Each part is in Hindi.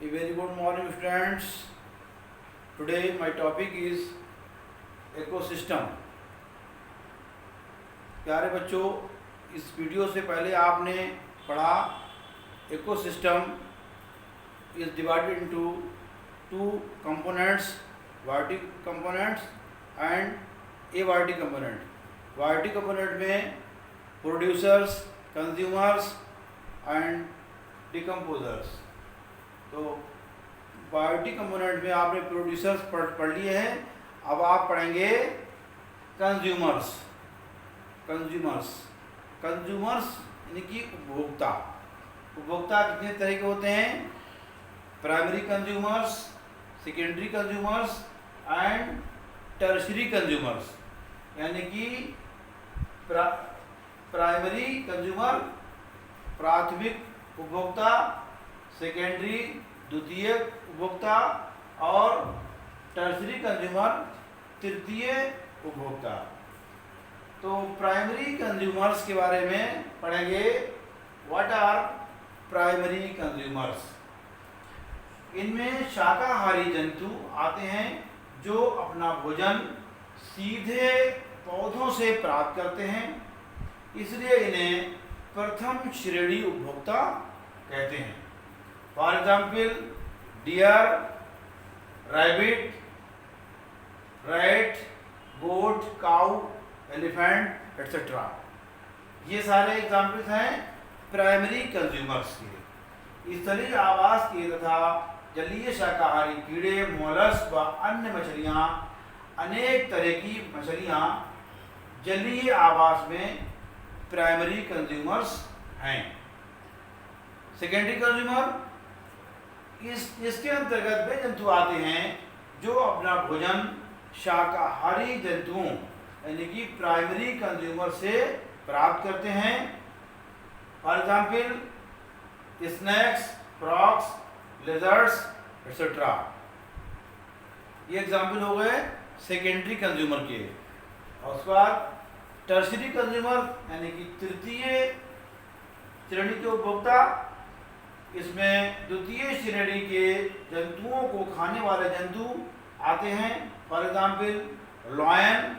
A very good morning, students. Today my topic is ecosystem. प्यारे बच्चों, इस वीडियो से पहले आपने पढ़ा ecosystem is divided into two components, YT components and AYT component. YT component में producers, consumers and decomposers. तो बायोटी कंपोनेंट में आपने प्रोड्यूसर्स पढ़ लिए हैं. अब आप पढ़ेंगे कंज्यूमर्स. कंज्यूमर्स यानी कि उपभोक्ता. उपभोक्ता कितने तरह के होते हैं? Primary consumers, secondary consumers and tertiary consumers. यानी कि प्राइमरी कंज्यूमर प्राथमिक उपभोक्ता, सेकेंडरी द्वितीय उपभोक्ता और टर्शरी कंज्यूमर तृतीय उपभोक्ता. तो प्राइमरी कंज्यूमर्स के बारे में पढ़ेंगे. What are primary consumers? इनमें शाकाहारी जंतु आते हैं जो अपना भोजन सीधे पौधों से प्राप्त करते हैं, इसलिए इन्हें प्रथम श्रेणी उपभोक्ता कहते हैं. For example deer, rabbit, rat, goat, cow, elephant etcetera. ये सारे एग्जाम्पल्स हैं प्राइमरी कंज्यूमर्स के. स्थलीय आवास के तथा जलीय शाकाहारी कीड़े, मोलस्क व अन्य मछलियाँ, अनेक तरह की मछलियाँ जलीय आवास में प्राइमरी कंज्यूमर्स हैं. सेकेंडरी कंज्यूमर, इसके अंतर्गत वे जंतु आते हैं जो अपना भोजन शाकाहारी जंतुओं यानी कि प्राइमरी कंज्यूमर से प्राप्त करते हैं. For example snacks, frogs, lizards etcetera. ये एग्जाम्पल हो गए सेकेंडरी कंज्यूमर के. और उसके बाद टर्शरी कंज्यूमर यानी कि तृतीय श्रेणी के उपभोक्ता. इसमें द्वितीय श्रेणी के जंतुओं को खाने वाले जंतु आते हैं. फॉर एग्जाम्पल लॉयन,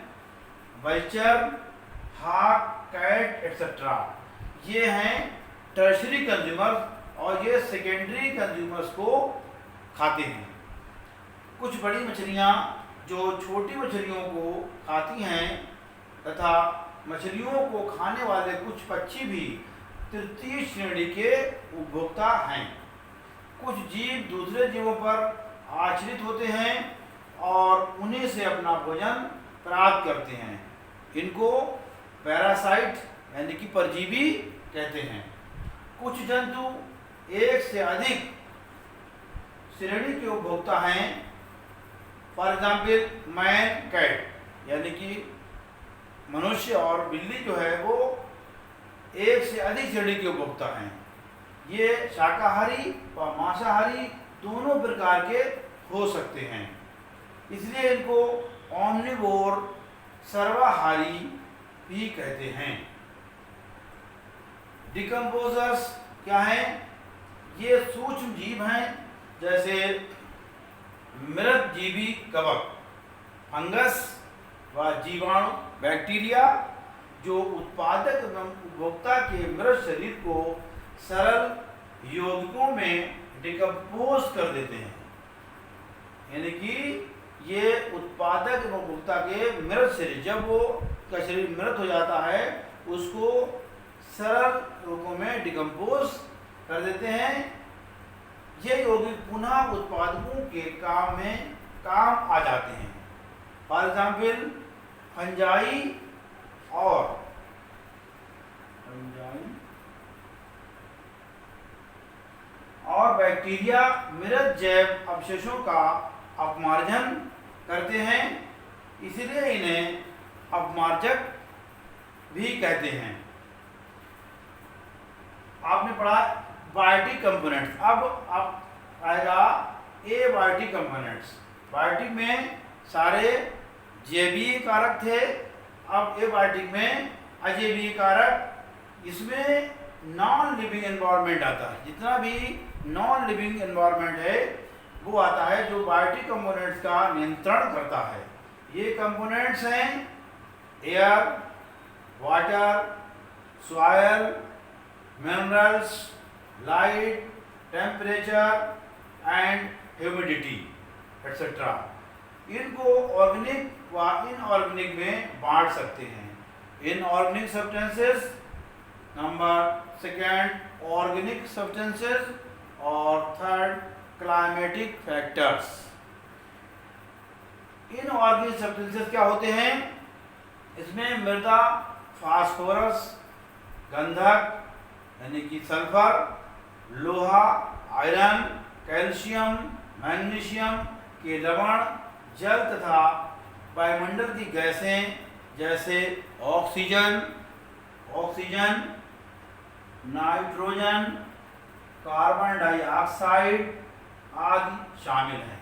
वल्चर, हाक, कैट एट्सेट्रा. ये हैं टर्शरी कंज्यूमर और ये सेकेंडरी कंज्यूमर्स को खाते हैं. कुछ बड़ी मछलियाँ जो छोटी मछलियों को खाती हैं तथा मछलियों को खाने वाले कुछ पक्षी भी तृतीय श्रेणी के उपभोक्ता हैं. कुछ जीव दूसरे जीवों पर आश्रित होते हैं और उन्हीं से अपना भोजन प्राप्त करते हैं. इनको पैरासाइट यानी कि परजीवी कहते हैं. कुछ जंतु एक से अधिक श्रेणी के उपभोक्ता हैं. फॉर एग्जाम्पल मैन, कैट यानी कि मनुष्य और बिल्ली जो है वो एक से अधिक श्रेणी के उपभोक्ता हैं. ये शाकाहारी व मांसाहारी दोनों प्रकार के हो सकते हैं, इसलिए इनको ओमनिवोर सर्वाहारी भी कहते हैं. डिकम्पोजर्स क्या हैं? ये सूक्ष्म जीव हैं जैसे मृतजीवी कवक, फंगस व जीवाणु, बैक्टीरिया, जो उत्पादक एवं उपभोक्ता के मृत शरीर को सरल यौगिकों में डिकम्पोज कर देते हैं. यानी कि ये उत्पादक एवं उपभोक्ता के मृत शरीर, जब वो का शरीर मृत हो जाता है उसको सरल रूपों में डिकम्पोज कर देते हैं. ये यौगिक पुनः उत्पादकों के काम आ जाते हैं. फॉर एग्जाम्पल फंजाई और बैक्टीरिया मृत जैव अवशेषों का अपमार्जन करते हैं, इसलिए इन्हें अपमार्जक भी कहते हैं. आपने पढ़ा बायोटिक कंपोनेंट्स. अब आएगा एबायोटिक कंपोनेंट्स. बायोटिक में सारे जैवीय कारक थे. अब एबायोटिक में अजैवीय कारक. इसमें नॉन लिविंग एनवायरनमेंट आता है. जितना भी नॉन लिविंग एनवायरनमेंट है वो आता है जो बायोटिक कंपोनेंट्स का नियंत्रण करता है। ये कंपोनेंट्स हैं air, water, soil, minerals, light, temperature and humidity etcetera. इनको ऑर्गेनिक व इनऑर्गेनिक में बांट सकते हैं। Inorganic substances, number second organic substances और third climatic factors. Inorganic substances क्या होते हैं? इसमें मृदा, फास्फोरस, गंधक यानी कि सल्फर, लोहा, आयरन, कैल्शियम, मैग्नीशियम के लवण, जल तथा वायुमंडल की गैसें जैसे ऑक्सीजन, नाइट्रोजन, कार्बन डाइऑक्साइड आदि शामिल हैं।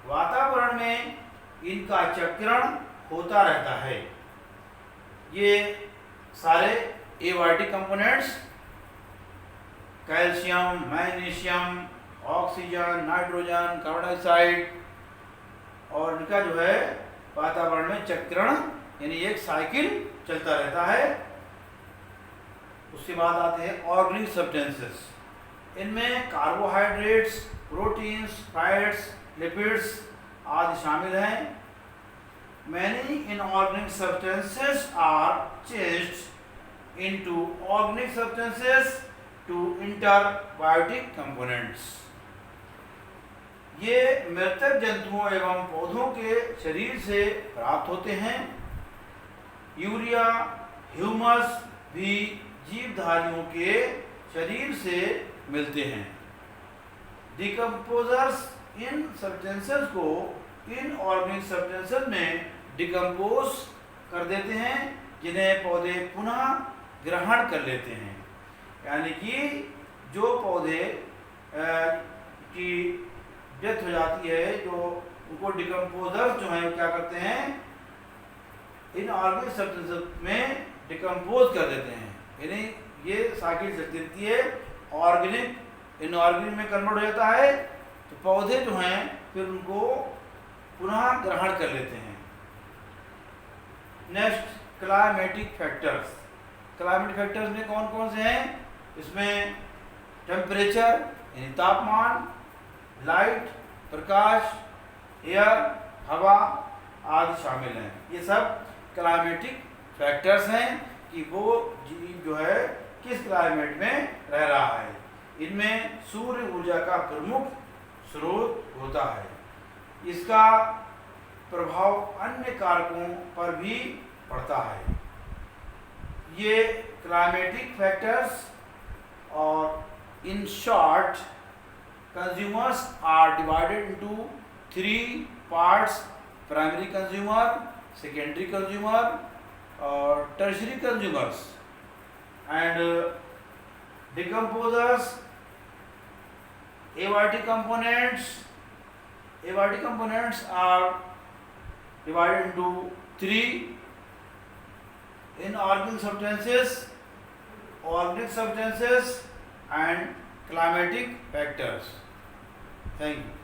वातावरण में इनका चक्रण होता रहता है। ये सारे abiotic components calcium, magnesium, oxygen, nitrogen, carbon dioxide और इनका जो है वातावरण में चक्रण यानी एक साइकिल चलता रहता है। उसके बाद आते हैं ऑर्गेनिक सब्सटेंसेस। इनमें कार्बोहाइड्रेट्स, प्रोटीन्स, फैट्स, लिपिड्स आदि शामिल हैं। Many inorganic substances are changed into organic substances to inter biotic components. ये मृतक जंतुओं एवं पौधों के शरीर से प्राप्त होते हैं। यूरिया, ह्यूमस भी जीवधारियों के शरीर से मिलते हैं। डिकम्पोजर्स इन सब्सटेंसेस को इनऑर्गेनिक सब्सटेंसेस में डिकम्पोज कर देते हैं, जिन्हें पौधे पुनः ग्रहण कर लेते हैं। यानी कि जो पौधे की डेथ हो जाती है, जो उनको डिकम्पोजर्स जो हैं क्या करते हैं, इनऑर्गेनिक सब्सटेंसेस में डिकम्पोज कर देते हैं। यानी ये साइकिल चलती रहती है, ऑर्गेनिक इनऑर्गेनिक में कन्वर्ट हो जाता है, तो पौधे जो हैं फिर उनको पुनः ग्रहण कर लेते हैं। Next climatic factors. Climatic factors में कौन कौन से हैं? इसमें टेम्परेचर यानी तापमान, लाइट प्रकाश, एयर हवा आदि शामिल हैं। ये सब क्लाइमेटिक फैक्टर्स हैं कि वो जीव जो है किस क्लाइमेट में रह रहा है। इनमें सूर्य ऊर्जा का प्रमुख स्रोत होता है। इसका प्रभाव अन्य कारकों पर भी पड़ता है। ये क्लाइमेटिक फैक्टर्स और in short consumers are divided into three parts: primary consumer, secondary consumer or tertiary consumers. And decomposers, abiotic components are divided into three: inorganic substances, organic substances and climatic factors. Thank you.